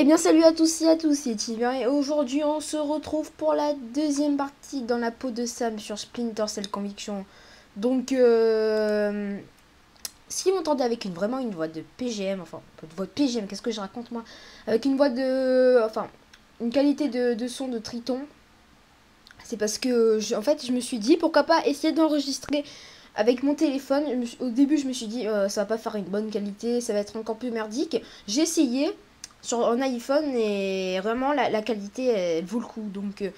Eh bien salut à tous et à tous, c'est Tibien et aujourd'hui on se retrouve pour la deuxième partie dans la peau de Sam sur Splinter Cell Conviction. Donc si vous m'entendez avec vraiment une voix de PGM, enfin pas de voix de PGM, qu'est-ce que je raconte moi, avec une voix de, enfin une qualité de son de Triton, c'est parce que en fait je me suis dit pourquoi pas essayer d'enregistrer avec mon téléphone. Au début je me suis dit ça va pas faire une bonne qualité, ça va être encore plus merdique. J'ai essayé sur un iPhone et vraiment la qualité elle vaut le coup, donc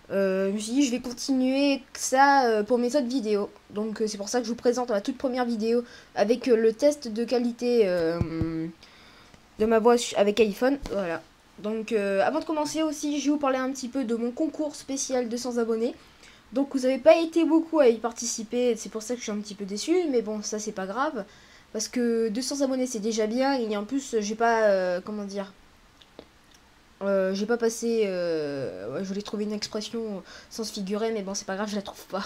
je me suis dit je vais continuer ça pour mes autres vidéos, donc c'est pour ça que je vous présente la toute première vidéo avec le test de qualité de ma voix avec iPhone. Voilà, donc avant de commencer aussi je vais vous parler un petit peu de mon concours spécial 200 abonnés. Donc vous n'avez pas été beaucoup à y participer, c'est pour ça que je suis un petit peu déçue, mais bon ça c'est pas grave. Parce que 200 abonnés c'est déjà bien, et en plus j'ai pas, comment dire, j'ai pas passé, je voulais trouver une expression sans se figurer, mais bon c'est pas grave, je la trouve pas.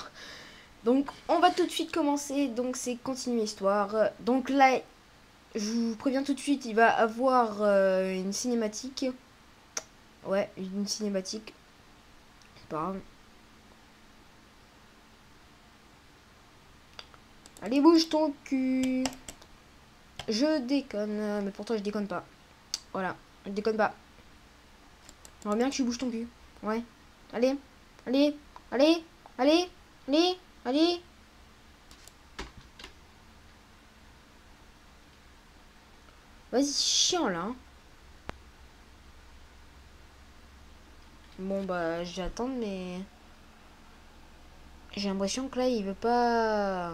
Donc on va tout de suite commencer, donc c'est continuer l'histoire. Donc là, je vous préviens tout de suite, il va avoir une cinématique. Ouais, une cinématique. C'est pas grave. Allez, bouge ton cul. Je déconne, mais pourtant je déconne pas. Voilà, je déconne pas. J'aimerais bien que tu bouges ton cul. Ouais. Allez, allez, allez, allez, allez, allez. Vas-y, chiant là. Hein. Bon bah, j'attends, mais j'ai l'impression que là il veut pas.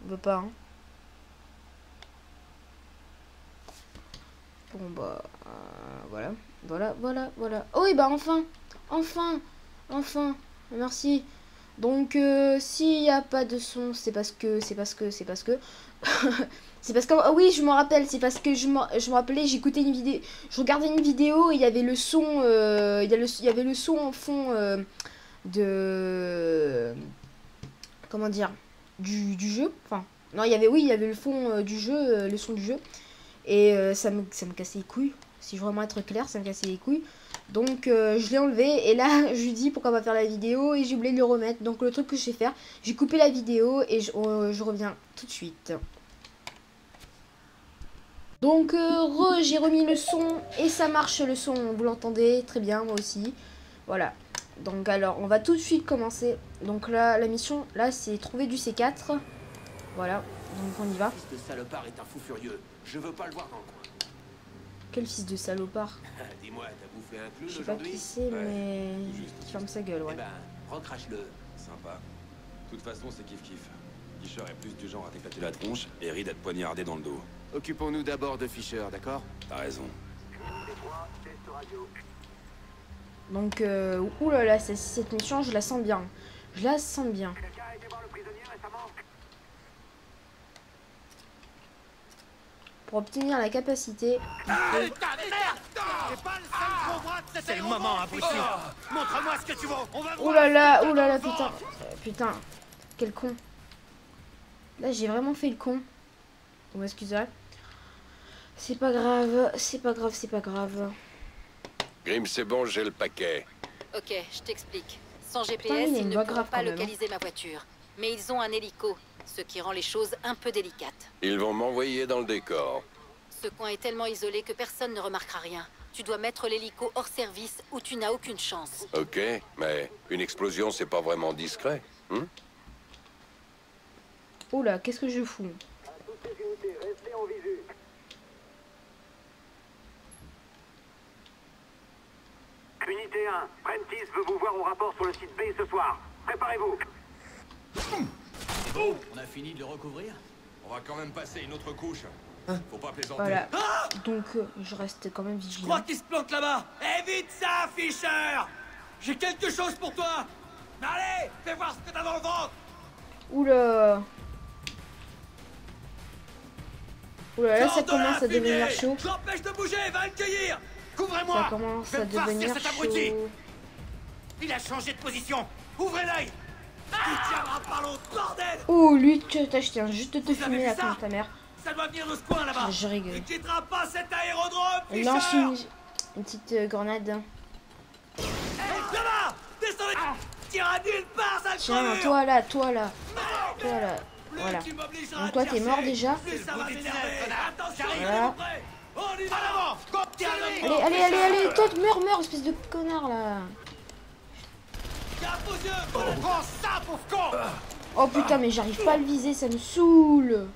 Il veut pas. Hein. Bon bah, voilà. Voilà. Oh et bah enfin, merci. Donc s'il n'y a pas de son, c'est parce que c'est parce que c'est parce que oh oui, je me rappelle, c'est parce que je me rappelais, j'écoutais une vidéo, je regardais une vidéo et il y avait le son, il y avait le son en fond de, comment dire, du jeu. Enfin non, il y avait le fond du jeu, le son du jeu, et ça me cassait les couilles. Si je veux vraiment être clair, ça me cassait les couilles. Donc je l'ai enlevé et là je lui dis pourquoi pas faire la vidéo et j'ai oublié de le remettre. Donc le truc que je vais faire, j'ai coupé la vidéo et je reviens tout de suite. Donc j'ai remis le son et ça marche le son, vous l'entendez très bien, moi aussi. Voilà. Donc alors on va tout de suite commencer. Donc là la mission là c'est trouver du C4. Voilà. Donc on y va. Le fils de salopard est un fou furieux. Je veux pas le voir dans le coin. Quel fils de salopard? Dis-moi, t'as bouffé un clown Je sais pas aujourd'hui? qui c'est, mais Juste. il ferme sa gueule, ouais. Eh ben, recrache-le. Sympa. De toute façon, c'est kiff-kiff. Fisher est plus du genre à t'éclater la tronche et Reed à te poignarder dans le dos. Occupons-nous d'abord de Fisher, d'accord? T'as raison. Donc, oulala, cette mission, je la sens bien. Je la sens bien. Pour obtenir la capacité... C'est le moment, abruti. Montre-moi ce que tu vaux. On va voir. Oulala, putain. Putain, quel con. Là, j'ai vraiment fait le con. Bon, excusez-moi. C'est pas grave, c'est pas grave. Grim, c'est bon, j'ai le paquet. Ok, je t'explique. Sans GPS, Putain, il y a ils une ne voix pourront grave pas quand même, localiser ma voiture. Mais ils ont un hélico, ce qui rend les choses un peu délicates. Ils vont m'envoyer dans le décor. Ce coin est tellement isolé que personne ne remarquera rien. Tu dois mettre l'hélico hors service ou tu n'as aucune chance. Ok, mais une explosion, c'est pas vraiment discret, hein? Oula, qu'est-ce que je fous? Unité 1, Prentice veut vous voir au rapport sur le site B ce soir. Préparez-vous. Oh, on a fini de le recouvrir? On va quand même passer une autre couche. Faut pas plaisanter. Voilà. Donc, je reste quand même Je vigilant. crois qu'il se planque là-bas. Évite ça, Fisher. J'ai quelque chose pour toi. Allez, fais voir ce que t'as dans le ventre. Oula, là, ça Sors de commence à la devenir fumée. chaud. Je l'empêche de bouger, va le cueillir. Couvrez-moi. Ça commence Je vais à me farcir devenir cet abruti. chaud. Il a changé de position. Ouvrez l'œil. Il tiendra par l'autre, bordel. Oh, lui, je tiens juste de te Vous avez fumer vu là ça? comme ta mère. Ça doit venir de ce coin là-bas. Je rigole. Il quittera pas cet aérodrome, Fisher. Lance une... Une petite grenade. Hé, là-bas! Descendez! T'iras nulle part, sale Tiens, crevure! toi là, toi là. Toi là. Plus Voilà. tu m'obligeras Donc à toi, te t'es mort chercher, déjà. plus ça va m'énerver! Attention, Voilà. on est prêt! On y va! Allez, allez, allez, allez. Toi, meurs, espèce de connard là. Garde vos yeux! Prends ça, pauvre con! Oh putain, mais j'arrive pas à le viser, ça me saoule.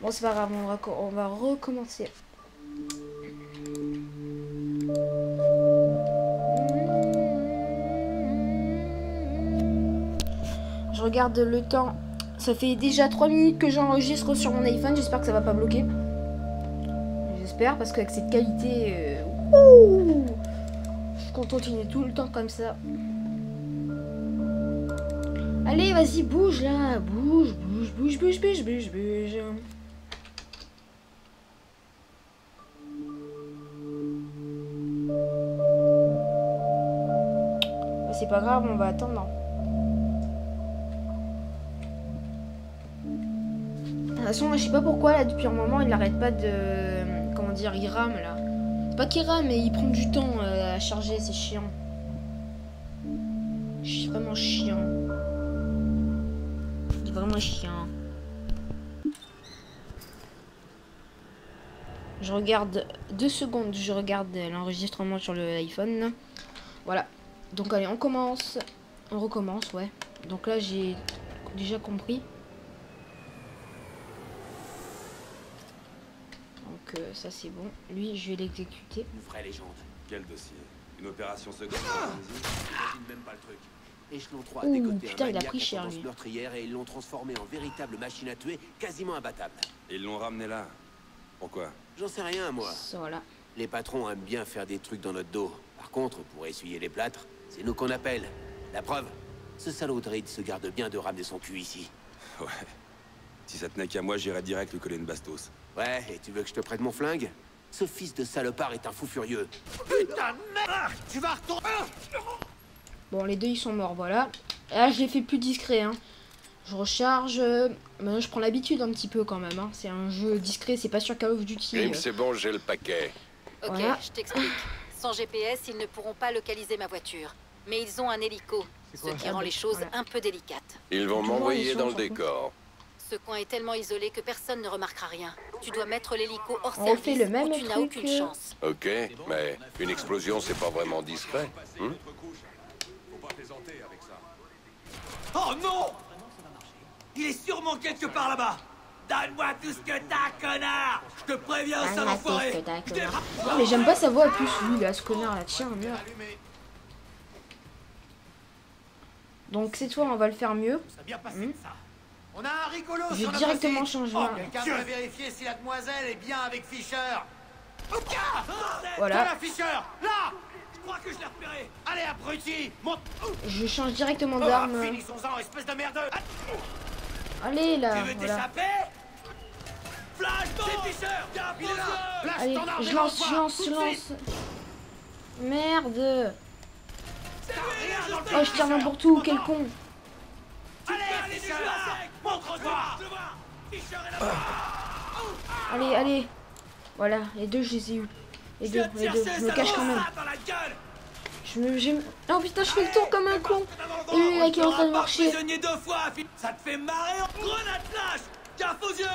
Bon, c'est pas grave, on va recommencer. Je regarde le temps. Ça fait déjà 3 minutes que j'enregistre sur mon iPhone. J'espère que ça va pas bloquer. J'espère, parce qu'avec cette qualité... je suis continuer tout le temps comme ça. Allez, vas-y, bouge là. Bouge, bouge, bouge, bouge, bouge, bouge, bouge. C'est pas grave, on va attendre. De toute façon, je sais pas pourquoi là, depuis un moment, il arrête pas de... Comment dire, il rame là. C'est pas qu'il rame, mais il prend du temps à charger, c'est chiant. C'est vraiment chiant. C'est vraiment chiant. Je regarde 2 secondes, je regarde l'enregistrement sur le iPhone. Voilà. Donc allez, on commence. On recommence, ouais. Donc là, j'ai déjà compris. Donc ça, c'est bon. Lui, je vais l'exécuter. Une vraie légende. Quel dossier? Une opération seconde? J'imagine même pas le truc. Échelon 3 a Ouh, décoté putain, un il a maniaque pris à cher, tendance lui. meurtrière et ils l'ont transformé en véritable machine à tuer, quasiment imbattable. Ils l'ont ramené là. Pourquoi? J'en sais rien, moi. Voilà. Les patrons aiment bien faire des trucs dans notre dos. Par contre, pour essuyer les plâtres, c'est nous qu'on appelle. La preuve, ce salaud de Reed se garde bien de ramener son cul ici. Ouais. Si ça tenait qu'à moi, j'irais direct lui coller une bastos. Ouais, et tu veux que je te prête mon flingue? Ce fils de salopard est un fou furieux. Putain de merde! Tu vas retourner! Bon, les deux, ils sont morts, voilà. Et là, je les fais plus discret, hein. Je recharge. Maintenant, je prends l'habitude un petit peu quand même, hein. C'est un jeu discret, c'est pas sur Call of Duty. Grim, c'est bon, j'ai le paquet. Ok, Voilà. je t'explique. Sans GPS, ils ne pourront pas localiser ma voiture. Mais ils ont un hélico, ce qui rend les choses Voilà. un peu délicates. Ils vont Toujours, m'envoyer ils dans le sont, franchement. décor. Ce coin est tellement isolé que personne ne remarquera rien. Tu dois mettre l'hélico hors On refait service le même ou tu n'as truc, aucune chance. Ok, mais une explosion, c'est pas vraiment discret. Faut pas plaisanter avec ça. Oh non! Il est sûrement quelque part là-bas! Donne-moi tout ce que t'as, connard! Je te préviens, ça l'enfoiré! Non, mais j'aime pas sa voix, en plus, lui, là, ce connard, là. Tiens, meurs. Donc, cette fois, on va le faire mieux. Ça a bien passé, ça. On a un rigolo Je sur vais notre directement site. changer Oh, là. quelqu'un veut vérifier si la demoiselle est bien avec Fisher. Ouka! Voilà. Voilà, Fisher! Là! Je crois que je l'ai repéré. Allez, abruti! Monte! Je change directement Oh, d'arme. finissons-en, espèce de merdeux! Allez, Tu là, veux voilà. t'échapper? Flashbang! C'est Fisher! Garde vos yeux! Lâche Allez, ton arme et je lance, lance-toi, je lance, tout je de lance. suite. Merde. T'as rien dans le Oh, je tire n'importe où, quel con. Allez, Fisher! Montre-toi! Fisher est là-bas! Allez, allez. Voilà, les deux, je les ai eu. Les deux, les deux. Je me cache quand même. Oh putain, je fais le tour comme un con. Et lui, là, qui est en train de marcher. Prisonnier 2 fois, ça te fait marrer en grenade flash! Gaffe aux yeux!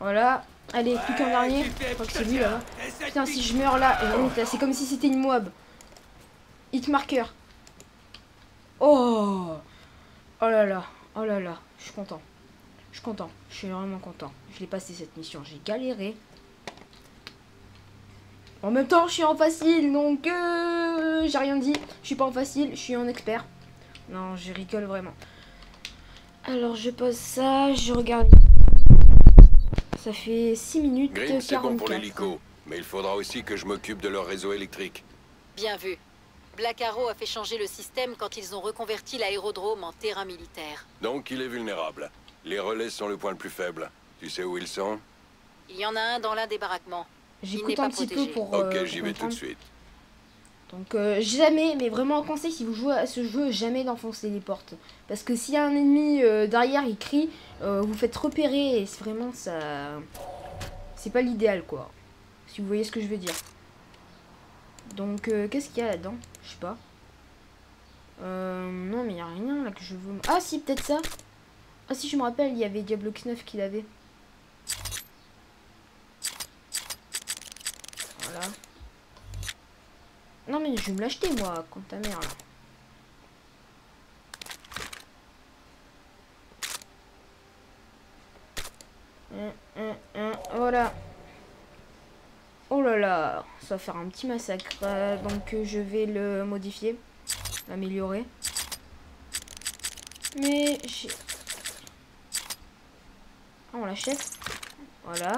Voilà. Allez, plus qu'un dernier. Je crois que c'est lui, là. Putain, si je meurs là, c'est comme si c'était une mob. Hit marker. Oh. Oh là là. Oh là là. Je suis content. Je suis content. Je suis vraiment content. Je l'ai passé cette mission. J'ai galéré. En même temps, je suis en facile, donc j'ai rien dit. Je suis pas en facile, je suis en expert. Non, je rigole vraiment. Alors, je pose ça, je regarde. Ça fait 6 minutes Grim, c'est bon pour 44. l'hélico. Mais il faudra aussi que je m'occupe de leur réseau électrique. Bien vu. Black Arrow a fait changer le système quand ils ont reconverti l'aérodrome en terrain militaire. Donc il est vulnérable. Les relais sont le point le plus faible. Tu sais où ils sont? Il y en a un dans l'un des baraquements. Il n'est J'écoute pas un petit peu protégé. pour Ok, j'y vais tout comprendre. de suite. Donc jamais, mais vraiment un conseil, si vous jouez à ce jeu, jamais d'enfoncer les portes. Parce que s'il y a un ennemi derrière, il crie, vous faites repérer et c'est vraiment ça... C'est pas l'idéal quoi. Si vous voyez ce que je veux dire. Donc, qu'est-ce qu'il y a là-dedans? Je sais pas. Non, mais il n'y a rien là que je veux... Ah si, peut-être ça. Ah si, je me rappelle, il y avait Diablo X9 qui l'avait. Voilà. Non, mais je vais me l'acheter, moi, contre ta mère, là. Voilà. Oh là là, ça va faire un petit massacre. Donc je vais le modifier, l'améliorer. Mais j'ai... Ah, on l'achète. Voilà.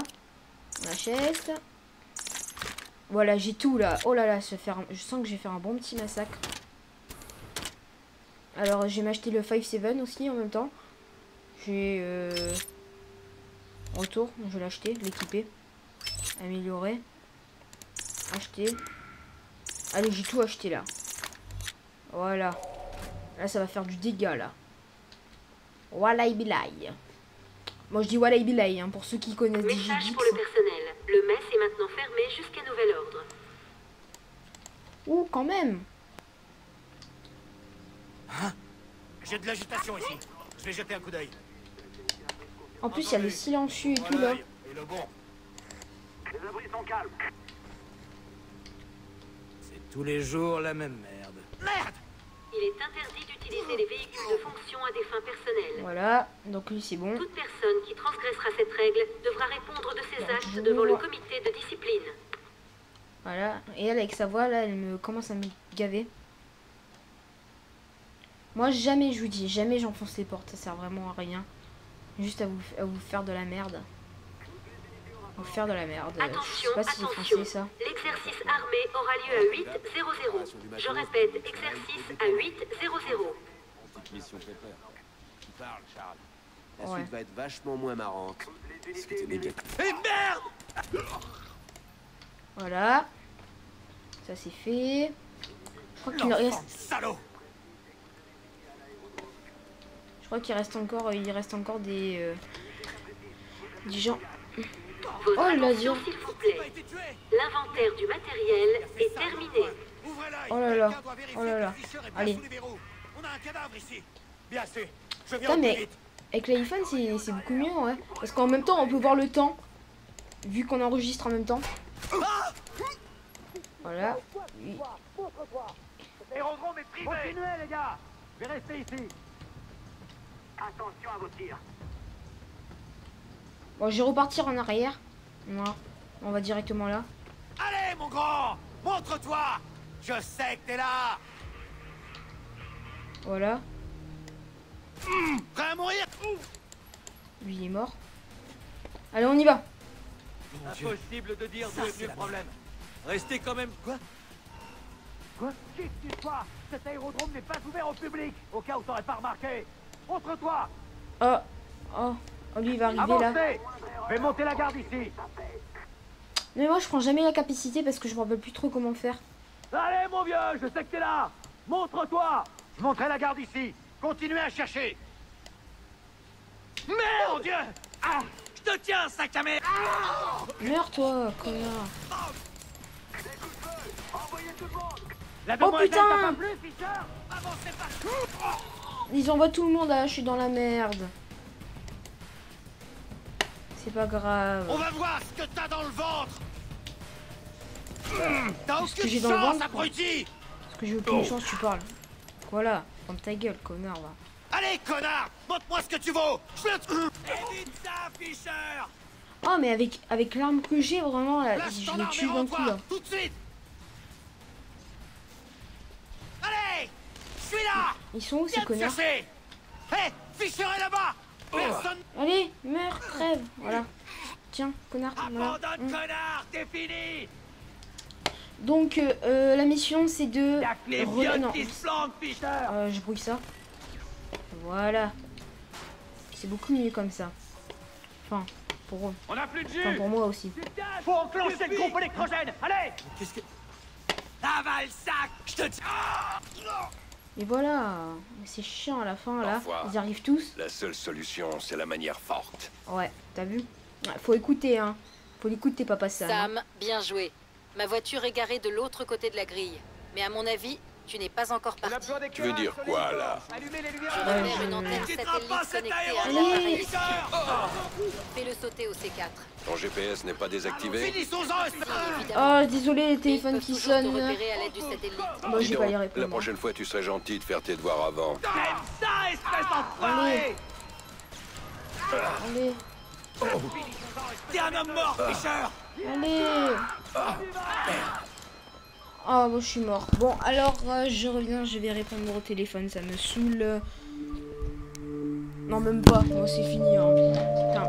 On l'achète. Voilà, j'ai tout là. Oh là là, je sens que je vais faire un bon petit massacre. Alors, je vais m'acheter le 5-7 aussi en même temps. J'ai... Retour, je vais l'acheter, l'équiper. Améliorer. Acheter. Allez, j'ai tout acheté là. Voilà. Là, ça va faire du dégât là. Walai bilai. Moi, je dis walai bilai hein, pour ceux qui connaissent Message Digigix. pour le personnel. Le mess est maintenant fermé jusqu'à nouvel ordre. Ouh, quand même. Hein? J'ai de l'agitation ici. Je vais jeter un coup d'œil. En plus, il y a le silencieux et tout là. Et le bon. Les abris sont calmes. C'est tous les jours la même merde. Merde! Il est interdit d'utiliser les véhicules de fonction à des fins personnelles. Voilà, donc lui c'est bon. Toute personne qui transgressera cette règle devra répondre de ses actes devant le comité de discipline. Voilà, et elle avec sa voix là, elle me commence à me gaver. Moi jamais, je vous dis, jamais j'enfonce les portes, ça sert vraiment à rien. Juste à vous faire de la merde. À vous faire de la merde. Attention, Je sais pas si c'est attention. français ça. L'exercice armé aura lieu à 8:00. Je répète, exercice à 8:00. Petite mission pépère. Tu parles, Charles. La Ouais. suite va être vachement moins marrante. Est-ce que t'es bien? Et merde! Voilà. Ça c'est fait. Je crois qu'il L'enfant reste... de salaud! Je crois qu'il reste encore des gens. Votre Oh, il a attention, dit. s'il vous plaît. L'inventaire du matériel est terminé. Ouvrez-l'œil. Oh là là. Quelqu'un doit vérifier Oh là que là. le ficheur est bien Allez. sous les verrous. On a un cadavre ici. Bien assez. Je viens Putain, au plus mais vite. avec l'iPhone c'est beaucoup mieux, ouais. Parce qu'en même temps on peut voir le temps. Vu qu'on enregistre en même temps. Voilà. Oui. Aérodrome est privé. Continuez, les gars. Je vais rester ici. Attention à vos tirs. Bon, je vais repartir en arrière. Voilà. On va directement là. Allez, mon grand! Montre-toi! Je sais que t'es là! Voilà. Prêt à mourir? Lui il est mort. Allez, on y va. Impossible de dire d'où est venu le problème. Restez quand même... Quoi? Quoi? Qu'est-ce qui se passe? Cet aérodrome n'est pas ouvert au public. Au cas où t'aurais pas remarqué. Montre-toi. Oh. Oh. Oh, lui il va arriver là. Avancez. Je vais monter la garde ici. Mais moi je prends jamais la capacité parce que je me rappelle plus trop comment faire. Allez, mon vieux, je sais que t'es là. Montre-toi. Je monterai la garde ici. Continuez à chercher. Merde! Mon Dieu! Ah! Je te tiens, sac à merde! Meurs toi, connard. La Oh, demoiselle putain. t'a pas plu, Fischer? Avancez pas! Ils envoient tout le monde là, je suis dans la merde. C'est pas grave. On va voir ce que t'as dans le ventre! T'as Qu'est-ce que aucune j'ai dans le chance, ventre? abruti! Parce que j'ai aucune chance, tu parles. Voilà, ferme ta gueule, connard va. Allez, connard! Montre-moi ce que tu vaux! Je évite ça, Fischer! Oh, mais avec l'arme que j'ai, vraiment, là, Place je ton les arme tue et d'un coup, là. rends-toi! Tout de suite! Allez! Je suis là! Ils sont où, ces Viens me connards? chercher! Hé! Fischer est là-bas! Personne... Allez, meurs, crève, voilà. Tiens, connard, voilà. Abandonne, connard! T'es fini! Donc, la mission, c'est de... Y'a que les vieux qui se planquent, Fischer! Je brouille ça. Voilà. C'est beaucoup mieux comme ça. Enfin, pour eux. On a plus de jus. Enfin, pour moi aussi. Faut enclencher le groupe électrogène. Allez. Qu'est-ce que... Avale sac! Je te dis... Et voilà. C'est chiant à la fin, là. Parfois. Ils arrivent tous. La seule solution, c'est la manière forte. Ouais, t'as vu? Ouais, faut écouter, hein. Faut l'écouter, Papa Sam. Sam, bien joué. Ma voiture est garée de l'autre côté de la grille. Mais à mon avis, tu n'es pas encore parti. Tu veux dire quoi, là? Allumez les lumières. Je repère une antenne satellite connectée à un appareil espion. Fais-le sauter au C4. Ton GPS n'est pas désactivé? Finissons-en, Si, évidemment. Oh, désolé, les Mais ils téléphones peuvent qui toujours te sonnent. repérer à l'aide du satellite. Bon, Dis je vais pas y donc, répondre. la prochaine fois, tu serais gentil de faire tes devoirs avant. T'aimes ça, espèce d'enfoiré! Allez, T'es un homme mort, pêcheur! allez. Oh, bon, je suis mort. Bon, alors, je reviens, je vais répondre au téléphone, ça me saoule. Non, même pas. Bon, c'est fini, hein. Putain.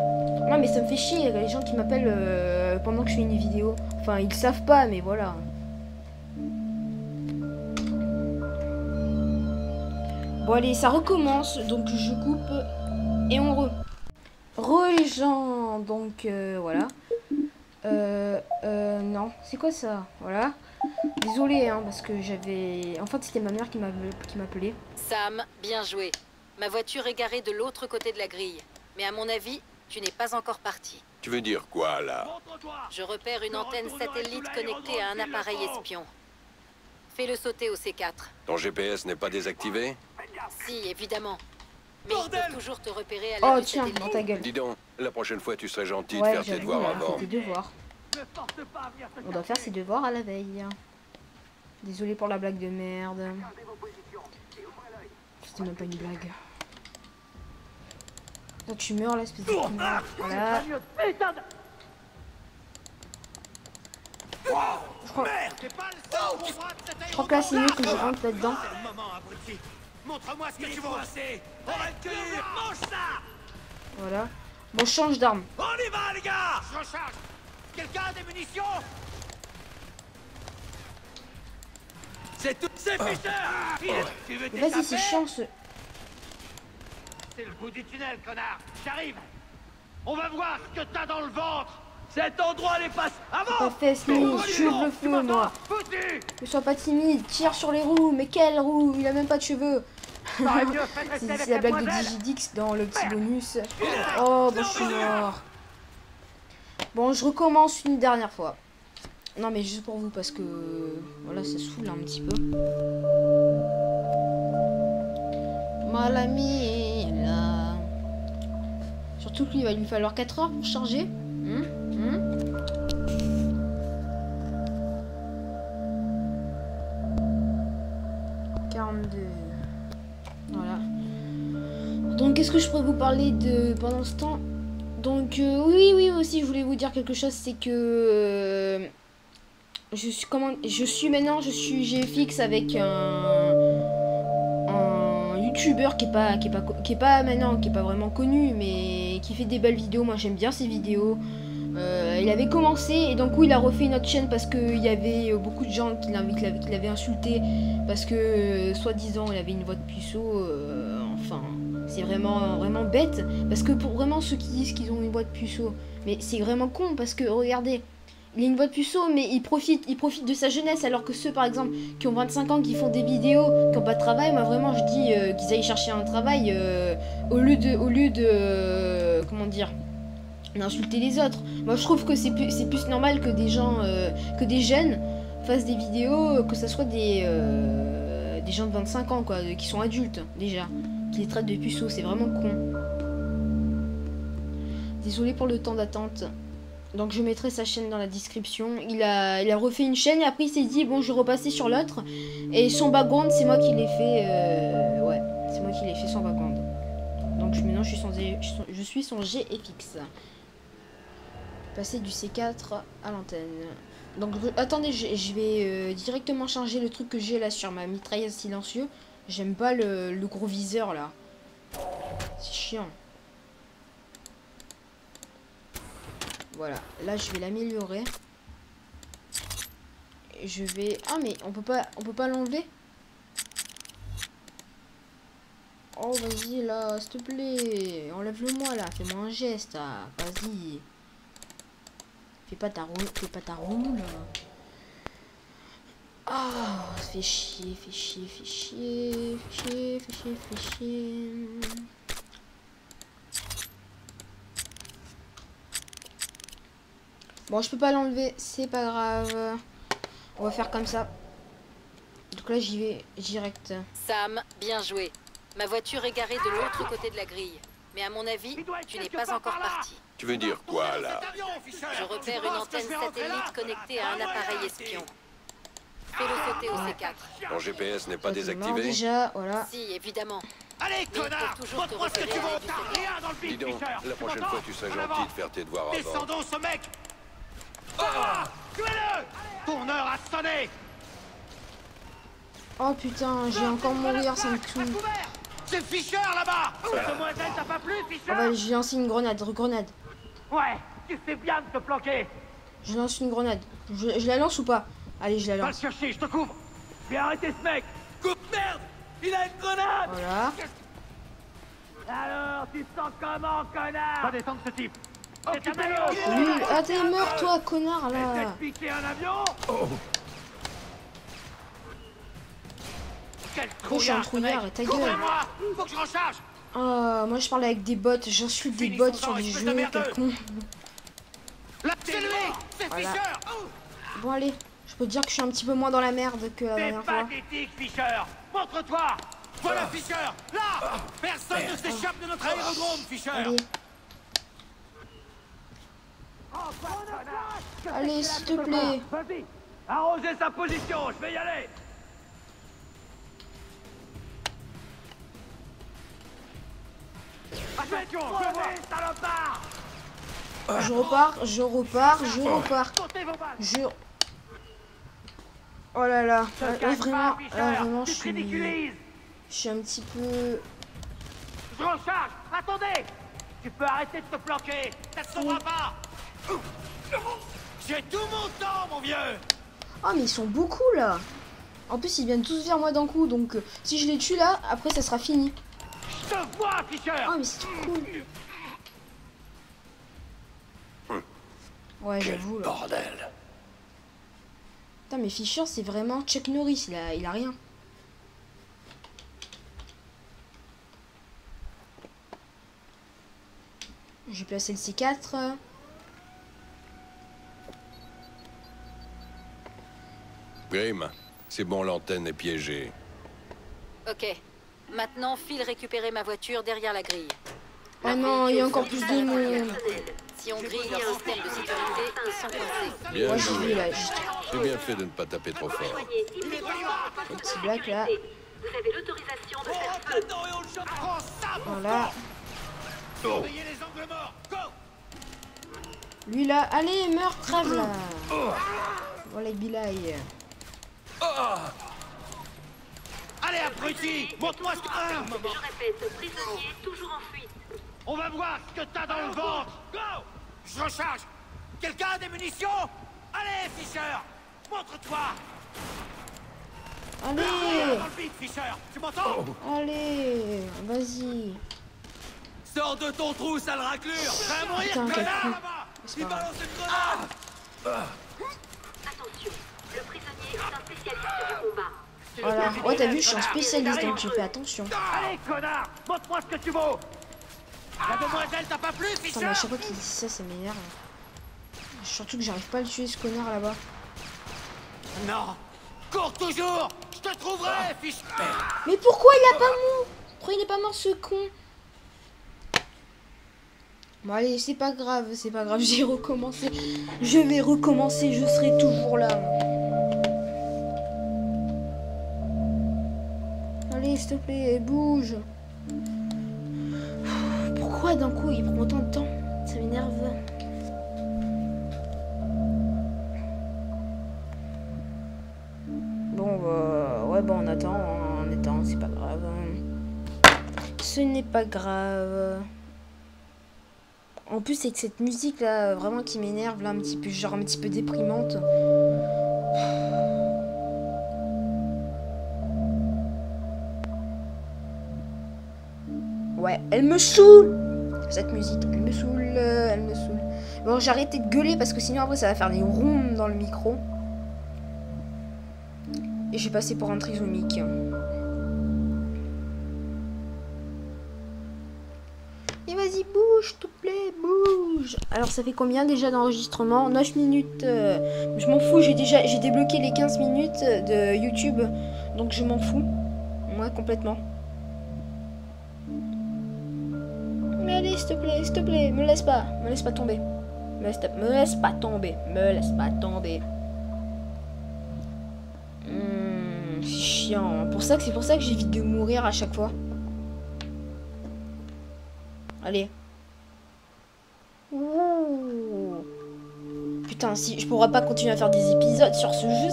Non, mais ça me fait chier, les gens qui m'appellent pendant que je fais une vidéo. Enfin, ils savent pas, mais voilà. Bon, allez, ça recommence, donc je coupe et on les gens, donc voilà. Non, c'est quoi ça? Voilà. Désolé, hein, parce que j'avais... En fait, c'était ma mère qui m'appelait. Sam, bien joué. Ma voiture est garée de l'autre côté de la grille. Mais à mon avis, tu n'es pas encore parti. Tu veux dire quoi, là? Je repère une antenne satellite connectée à un appareil espion. Fais-le sauter au C4. Ton GPS n'est pas désactivé? Si, évidemment. Mais ils Bordel! peuvent toujours te repérer à Oh, l'aide du tiens, satellite. dans ta gueule. Dis donc, la prochaine fois, tu serais gentil de Ouais, faire tes j'avoue, devoirs là, avant. c'est tes devoirs. Ne force pas à venir se On doit faire ses devoirs à la veille. Désolé pour la blague de merde. C'était même pas une blague. Toi, tu meurs là, espèce de connard. Voilà. Putain de... Je crois, C'est pas le seul endroit de cet je crois que là, c'est mieux que je rentre là-dedans. C'est le moment, abruti. Montre-moi ce que tu veux. On va le cueillir. Mange ça. Voilà. Bon, change d'arme. On y va, les gars. Je recharge. Quelqu'un a des munitions? C'est tout. C'est Fisher. Tu veux Mais vas-y, t'échapper? c'est chiant ce... C'est le bout du tunnel, connard. J'arrive. On va voir ce que t'as dans le ventre. Cet endroit les passe. Pas Avant. fait, Smith, je j'ouvre le feu, moi. Foutu. Ne sois pas timide, tire sur les roues. Mais quelles roues? Il a même pas de cheveux. T'aurais mieux fait de rester C'est avec la blague de demoiselle. Digidix dans le petit bonus. Oh, bon, je suis mort. Bon, je recommence une dernière fois. Non, mais juste pour vous, parce que... Voilà, ça saoule un petit peu. Mal ami, là. Surtout qu'il va lui falloir 4 heures pour charger. 42. Voilà. Donc, qu'est-ce que je pourrais vous parler de pendant ce temps? Donc, oui, aussi, je voulais vous dire quelque chose, c'est que je suis maintenant GFX avec un youtubeur qui est pas vraiment connu, mais qui fait des belles vidéos. Moi, j'aime bien ses vidéos. Il avait commencé et donc il a refait une autre chaîne parce qu'il y avait beaucoup de gens qui l'avaient insulté parce que soi-disant il avait une voix de puceau. Enfin, c'est vraiment bête parce que pour vraiment ceux qui disent qu'ils ont une voix de puceau, mais c'est vraiment con parce que regardez, il a une voix de puceau mais il profite de sa jeunesse, alors que ceux par exemple qui ont 25 ans qui font des vidéos, qui n'ont pas de travail, moi vraiment je dis qu'ils aillent chercher un travail au lieu de comment dire, d'insulter les autres. Moi je trouve que c'est plus normal que des gens, que des jeunes fassent des vidéos, que ça soit des gens de 25 ans quoi, qui sont adultes déjà, qui les traitent de puceaux, c'est vraiment con. Désolé pour le temps d'attente. Donc je mettrai sa chaîne dans la description. Il a refait une chaîne et après il s'est dit bon je vais repasser sur l'autre. Et son background c'est moi qui l'ai fait. Ouais, c'est moi qui l'ai fait son background. Donc maintenant je suis son GFX. Passer du C4 à l'antenne. Donc attendez, je vais directement changer le truc que j'ai là sur ma mitrailleuse silencieux. J'aime pas le gros viseur là. C'est chiant. Voilà, là je vais l'améliorer. Je vais... Ah mais on peut pas l'enlever. Oh vas-y là, s'il te plaît. Enlève-le-moi là, fais-moi un geste là. Vas-y. Fais pas ta roue là. Ah, fais chier. Bon, je peux pas l'enlever, c'est pas grave. On va faire comme ça. Donc là, j'y vais direct. Sam, bien joué. Ma voiture est garée de l'autre côté de la grille. Mais à mon avis, tu n'es pas encore parti. Tu veux dire quoi, là? Je repère une antenne satellite connectée à un appareil espion. Fais-le sauter au C4. Ton GPS n'est pas Ça, c'est mort désactivé? déjà, voilà. Si, évidemment. Allez, Mais il connard! faut toujours te Montre-moi ce que tu repérer vaux! avec du T'as secret. rien dans le Dis big, donc, Fisher! la prochaine fois, tu serais En gentil avant. de faire tes devoirs avant. Descendons ce mec! Ah! Tuez-le! Ton heure a sonné! Oh putain, j'ai encore mourir, ça me tue. C'est Fisher là-bas! Cette demoiselle t'a pas plu, Fisher? Oh bah, j'ai lancé une grenade, grenade. Ouais, tu fais bien de te planquer. Je lance une grenade. Je la lance ou pas? Allez, je la Va le lance. chercher, je te couvre. Viens arrêter ce mec. Coupe merde! Il a une grenade! Voilà. Alors, tu te sens comment, connard? Va descendre ce type. C'est un Occupez-le! avion. Lui, ah t'es mort toi, connard Essaie là. de piquer un avion. Quel Oh, je suis un trouillard, trouillard, et ta gueule. Couvrez-moi! Faut que je recharge! Ah, moi je parle avec des bots, j'insulte des bots sur des espèce de jeux, merdeux. quel con. Là, c'est lui! C'est Voilà. Fisher! Bon allez, je peux te dire que je suis un petit peu moins dans la merde que la C'est dernière fois. pathétique, Fisher. Montre-toi. Voilà Fisher! Là! Personne ne s'échappe de notre aérodrome, Fisher! Allez, allez s'il te plaît. Vas-y. Arrosez sa position, je vais y aller. Attention, je vois, salopard. Je repars, je repars, je repars. Sortez vos balles. Je... Oh là là, Te là, cache vraiment, pas, Fisher. là, vraiment Tu te ridiculises. je suis un petit peu... Je recharge. Attendez. Tu peux arrêter de te planquer. Ça ne sauvera pas! J'ai tout mon temps, mon vieux! Oh mais ils sont beaucoup là. En plus ils viennent tous vers moi d'un coup, donc si je les tue là, après ça sera fini. Je te vois, Fisher. Oh mais c'est trop cool. Ouais j'avoue là. Bordel. Putain mais Fisher c'est vraiment Chuck Norris, il a rien. J'ai placé le C4. Grim, c'est bon, l'antenne est piégée. Ok. Maintenant, file récupérer ma voiture derrière la grille. Oh non, il y a encore plus de monde. Si on grille leur système de sécurité, ils sont coincés. Bien Moi je joué. vais là, juste J'ai bien fait de ne pas taper trop fort. Soignez immédiatement un petit black là. Vous avez l'autorisation de On faire rentre feu. dedans et on le chope! Prends ça, mon Voilà. Surveillez les angles morts! Go! Lui là, allez, meurs, crève là. Voilà, Bilay. Allez, abruti! Montre-moi ce que... Ah, Je répète, prisonnier toujours en fuite. on va voir ce que t'as dans le ventre! Go! Je recharge! Quelqu'un a des munitions? Allez, Fisher! Montre-toi! Allez, Dans le bide, Fisher! Tu m'entends? allez, vas-y. Sors de ton trou, sale raclure! Va mourir, Putain, quel connard, con. là-bas! C'est Il pas grave. balance une grenade! Attention, le prisonnier est un spécialiste du combat. Voilà. Ouais, t'as vu, je suis un spécialiste, donc je fais attention. Allez, connard. Montre-moi ce que tu vaux. La demoiselle t'a pas plu, Putain, mais Fisher? à chaque fois qu'il dit ça, ça m'énerve. Surtout que j'arrive pas à le tuer, ce connard là-bas. Non! Cours toujours! Je te trouverai, Fisher! Mais pourquoi il a pas mort? Pourquoi il est pas mort, ce con? Bon, allez, c'est pas grave, j'ai recommencé. Je vais recommencer, je serai toujours là. Allez, s'il te plaît, bouge. Pourquoi d'un coup il prend autant de temps? Ça m'énerve. Bon, ouais, bon, on attend, c'est pas grave. Ce n'est pas grave. En plus, c'est que cette musique là, vraiment qui m'énerve, là, un petit peu, genre un petit peu déprimante. Ouais, elle me saoule! Cette musique, elle me saoule, elle me saoule. Bon, j'ai arrêté de gueuler parce que sinon après ça va faire des ronds dans le micro. Et j'ai passé pour un trisomique. Et vas-y, bouge, s'il te plaît, bouge. Alors, ça fait combien déjà d'enregistrement? 9 minutes. Je m'en fous, j'ai débloqué les 15 minutes de YouTube. Donc, je m'en fous. Moi, complètement. Mais allez, s'il te plaît, me laisse pas tomber. Me laisse pas tomber. C'est chiant. C'est pour ça que j'évite de mourir à chaque fois. Allez. Ouh. Putain, si je pourrais pas continuer à faire des épisodes sur ce jeu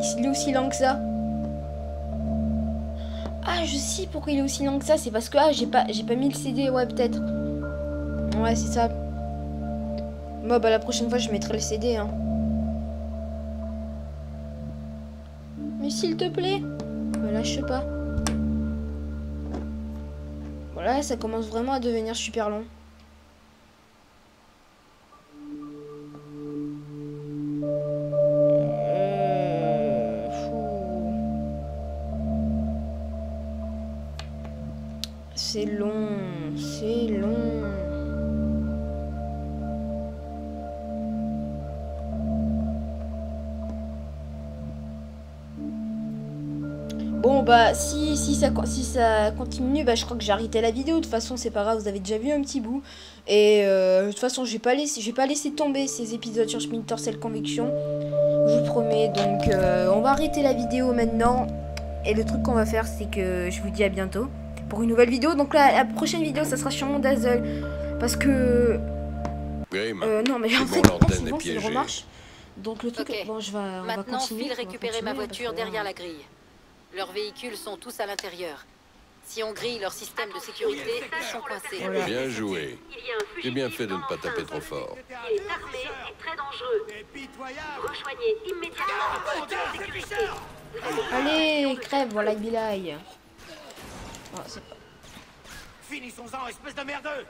s'il est aussi lent que ça. Ah, je sais pourquoi il est aussi lent que ça. C'est parce que j'ai pas mis le CD. Ouais, peut-être. Ouais, c'est ça. Moi, bah la prochaine fois, je mettrai le CD. Hein. Mais s'il te plaît, me lâche pas. Voilà, ça commence vraiment à devenir super long. C'est long, c'est long. Bon bah si ça continue, bah je crois que j'ai arrêté la vidéo. De toute façon c'est pas grave, vous avez déjà vu un petit bout. Et de toute façon je vais pas laisser tomber ces épisodes sur Splinter Cell Conviction. Je vous promets. Donc on va arrêter la vidéo maintenant. Et le truc qu'on va faire c'est que je vous dis à bientôt pour une nouvelle vidéo. Donc là la prochaine vidéo ça sera sur mon Dazzle. Parce que... non mais en fait c'est bon, c'est le remarche. Donc le truc... Okay. Bon on va Maintenant, continuer. file récupérer ma voiture derrière la grille. Leurs véhicules sont tous à l'intérieur. Si on grille leur système de sécurité, ils sont coincés. Voilà. Bien joué. Il y a un fugitif J'ai bien fait de ne pas dans taper l'enceinte. trop fort. Il est armé et très dangereux. Rejoignez immédiatement le poste de sécurité. Vous avez Allez, crève, voilà Bilal. Oh, c'est pas... Finissons-en, espèce de merdeux.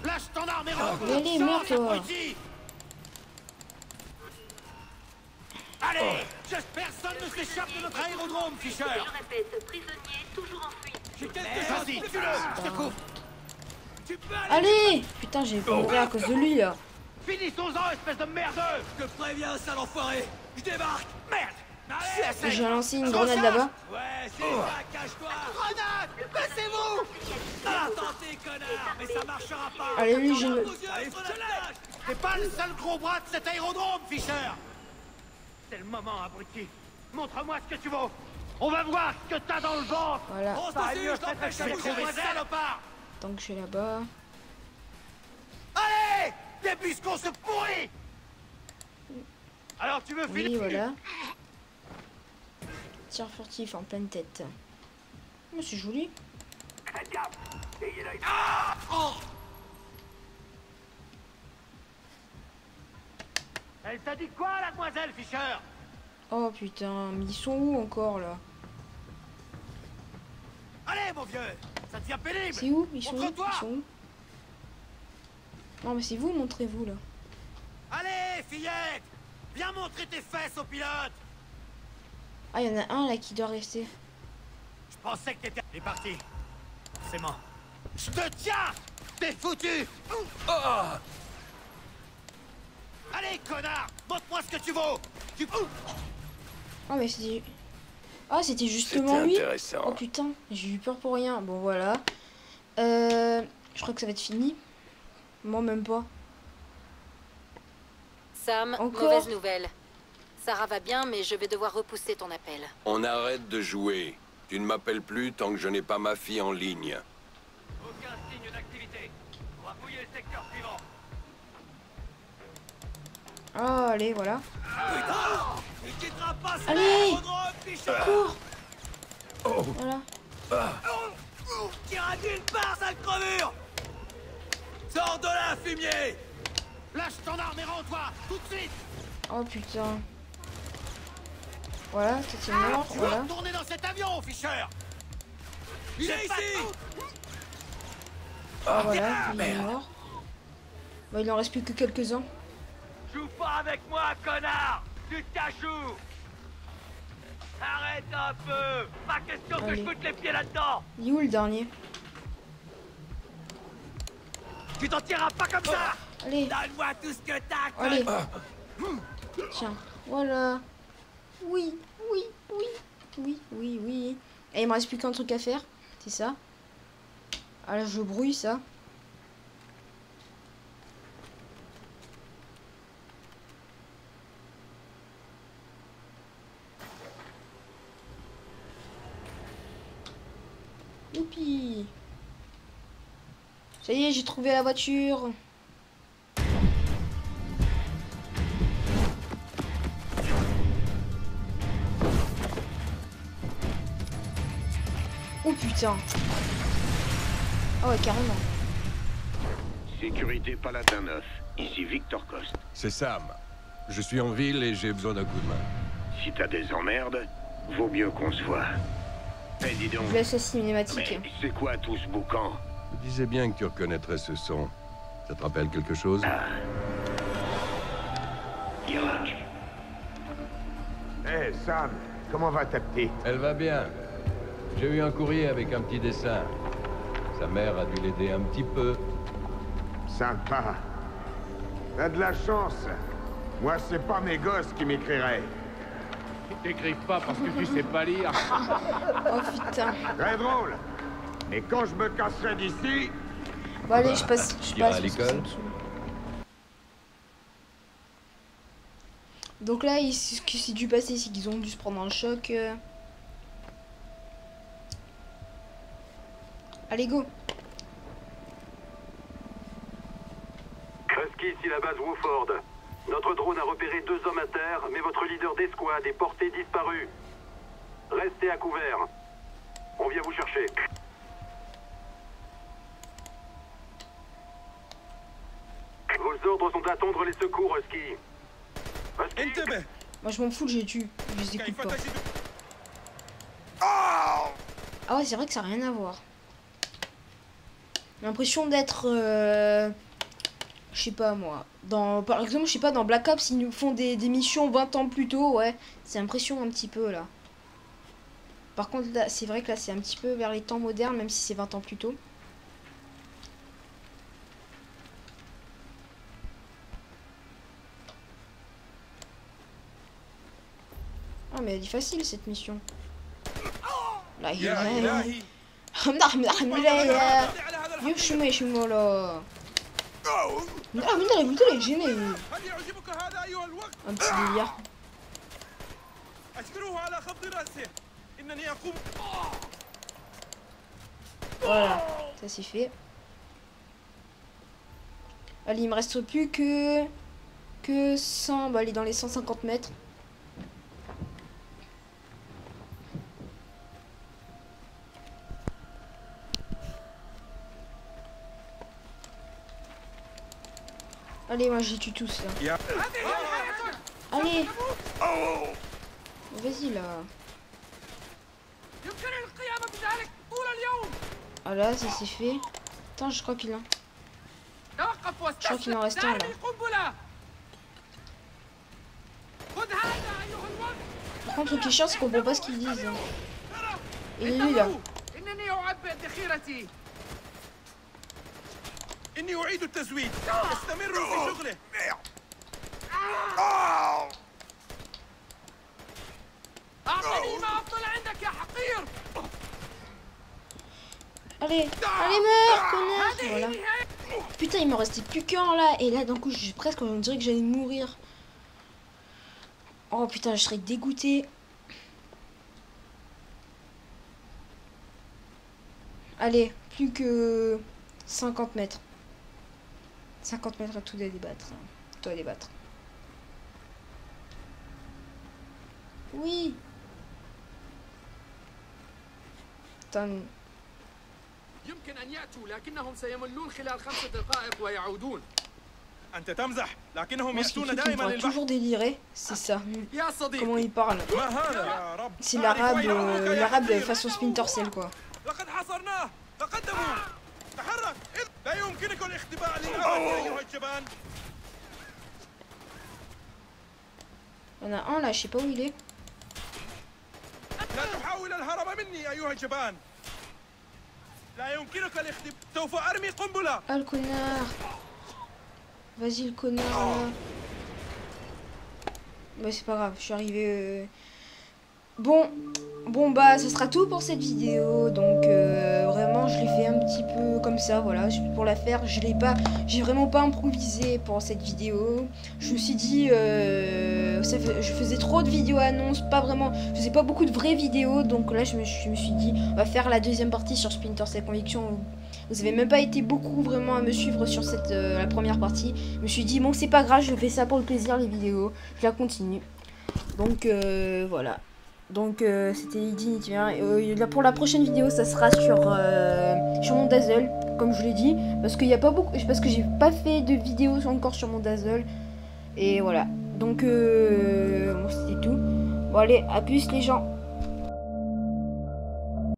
Lâche ton arme et rentre. Mais allez, meurs, toi. abruti. Allez, personne ne s'échappe de notre aérodrome, Fisher. Je répète, prisonnier toujours en fuite. J'ai quelque chose, tue-le, je te coupe. Tu peux aller. Allez. Putain, j'ai pas mourir à cause de lui, là. Finissons-en, espèce de merdeux. Je te préviens, sale enfoiré. Je débarque. Merde. Allez, J'ai lancé une grenade là-bas. Ouais, c'est ça, cache-toi. Grenade. Baissez-vous. Ah, tentez, connard. Mais ça marchera pas. Allez, lui, je... Allez, je te lâche. T'es pas le seul gros bras de cet aérodrome, Fisher. C'est le moment, abruti. Montre-moi ce que tu vaux. On va voir ce que t'as dans le ventre. Voilà. On se Pas dessus, mieux je t'empêche fait de de bouger, trouver salopard. Tant que je suis là-bas. Allez, début qu'on se pourrit. Alors tu veux Oui, filer. voilà. Tir furtif en pleine tête. Oh, c'est joli. Elle t'a dit quoi, la demoiselle Fisher? Oh putain, mais ils sont où encore là? Allez, mon vieux, ça devient pénible. C'est où? Ils sont où? Montre-toi. Ils sont où? Non mais c'est vous, montrez-vous là. Allez, fillette, viens montrer tes fesses au pilote. Ah, il y en a un là qui doit rester. Je pensais que t'étais... Il est parti. Forcément. Je te tiens. T'es foutu. Allez, connard, montre-moi ce que tu vaux. Tu... Oh mais c'était... Ah, c'était justement C'était lui. intéressant. Oh putain, j'ai eu peur pour rien. Bon voilà. Je crois que ça va être fini. Moi même pas. Sam, Encore? mauvaise nouvelle. Sarah va bien, mais je vais devoir repousser ton appel. On arrête de jouer. Tu ne m'appelles plus tant que je n'ai pas ma fille en ligne. Aucun signe d'activité. On va fouiller le secteur suivant. Ah, allez, voilà. Il quittera pas cet Allez. aérodrome, Fisher. Cours. Voilà. Tire nulle part, sale crevure. Sors de là, fumier. Lâche ton arme et rends-toi, tout de suite. Oh putain. Voilà, c'est mort. Tu vas Voilà. retourner dans cet avion, Fisher. Il est J'ai pas ici. de doute. Ah voilà, il est mort. Bah, il en reste plus que quelques-uns. Joue pas avec moi, connard. Tu te caches où? Arrête un peu. Pas question que Allez. je foute les pieds là-dedans. Il est où le dernier? Tu t'en tireras pas comme ça. Allez. Donne-moi tout ce que t'as, Allez. Tiens, voilà. Oui, oui, oui. Oui, oui, oui. Et il me reste plus qu'un truc à faire. C'est ça. Ah là, je brouille ça. Youpi. Ça y est, j'ai trouvé la voiture. Oh putain. Ah ouais, carrément. Sécurité Paladin 9, ici Victor Coste. C'est Sam. Je suis en ville et j'ai besoin d'un coup de main. Si t'as des emmerdes, vaut mieux qu'on se voit. Eh, dis donc. Je laisse la cinématique. Mais c'est quoi tout ce boucan? Je disais bien que tu reconnaîtrais ce son. Ça te rappelle quelque chose? Garage. Hé, Sam, comment va ta petite? Elle va bien. J'ai eu un courrier avec un petit dessin. Sa mère a dû l'aider un petit peu. Sympa. T'as de la chance. Moi, c'est pas mes gosses qui m'écriraient. Ils t'écrivent pas parce que tu sais pas lire. Oh putain. Très drôle. Mais quand je me casserai d'ici... Bon allez, je passe. Tu iras à l'école? Donc là, ce qui s'est dû passer, c'est qu'ils ont dû se prendre un choc. Allez, go. Husky, ici la base Wooford. Notre drone a repéré 2 hommes à terre, mais votre leader d'escouade est porté disparu. Restez à couvert. On vient vous chercher. Vos ordres sont d'attendre les secours, Husky. Husky. Moi, je m'en fous, je les tue. Je les écoute pas. Ah ouais, c'est vrai que ça n'a rien à voir. J'ai l'impression d'être... je sais pas moi. Par exemple, je sais pas, dans Black Ops, ils nous font des missions 20 ans plus tôt, ouais. C'est l'impression un petit peu, là. Par contre, là, c'est vrai que là, c'est un petit peu vers les temps modernes, même si c'est 20 ans plus tôt. Ah, mais elle est facile, cette mission. Là, il est... يشمي شمولا لا من اللي قلت لك جيني un petit délire. Voilà, ça c'est fait. Allez, il me reste plus que 100, bah allez dans les 150 mètres. Allez, moi je les tue tous là. Allez. Vas-y là. Ah là, ça c'est fait. Attends, je crois qu'il a... Je crois qu'il en reste un là. Par contre, le qui est chiant, c'est qu'on comprend pas ce qu'ils disent. Et lui là. إني أعيد التزويد. استمروا في شغله. أعطني ما أفضل عندك يا حقير. Allez, allez meurs, connard. Voilà. Putain, il me restait plus qu'un là. Et là, d'un coup, presque, on dirait que j'allais mourir. Oh putain, je serais dégoûté. Allez, plus que 50 mètres. 50 mètres à tout débattre. Tout à débattre. Oui. Putain. يمكن أن يأتوا لكنهم سيملون خلال 5 دقائق ويعودون. أنت تمزح لكنهم يأتون دائما للبحث. Toujours déliré, c'est ça. Comment il parle. C'est l'arabe façon Splinter Cell quoi. لقد حصرناه. تقدموا. تحرك. لا يمكنكم الاختباء للأبد أيها الجبان. Il y en a un là, je sais pas où il est. لا تحاول الهرب مني أيها الجبان. Ah le connard. Vas-y le connard là. Bah c'est pas grave, je suis arrivé. Bon bah ça sera tout pour cette vidéo. Donc vraiment je l'ai fait un petit peu comme ça, voilà, pour la faire. J'ai vraiment pas improvisé pour cette vidéo. Je me suis dit je faisais trop de vidéos annonces, pas vraiment, je faisais pas beaucoup de vraies vidéos. Donc là je me suis dit on va faire la deuxième partie sur Splinter Cell Conviction. Vous avez même pas été beaucoup vraiment à me suivre sur la première partie. Je me suis dit bon c'est pas grave, je fais ça pour le plaisir les vidéos. Je la continue. Donc voilà. Donc c'était Dignity. Pour la prochaine vidéo ça sera sur mon Dazzle, comme je l'ai dit. Parce qu'il y a pas beaucoup. Parce que j'ai pas fait de vidéo encore sur mon Dazzle. Et voilà. Donc bon c'était tout. Bon allez, à plus les gens.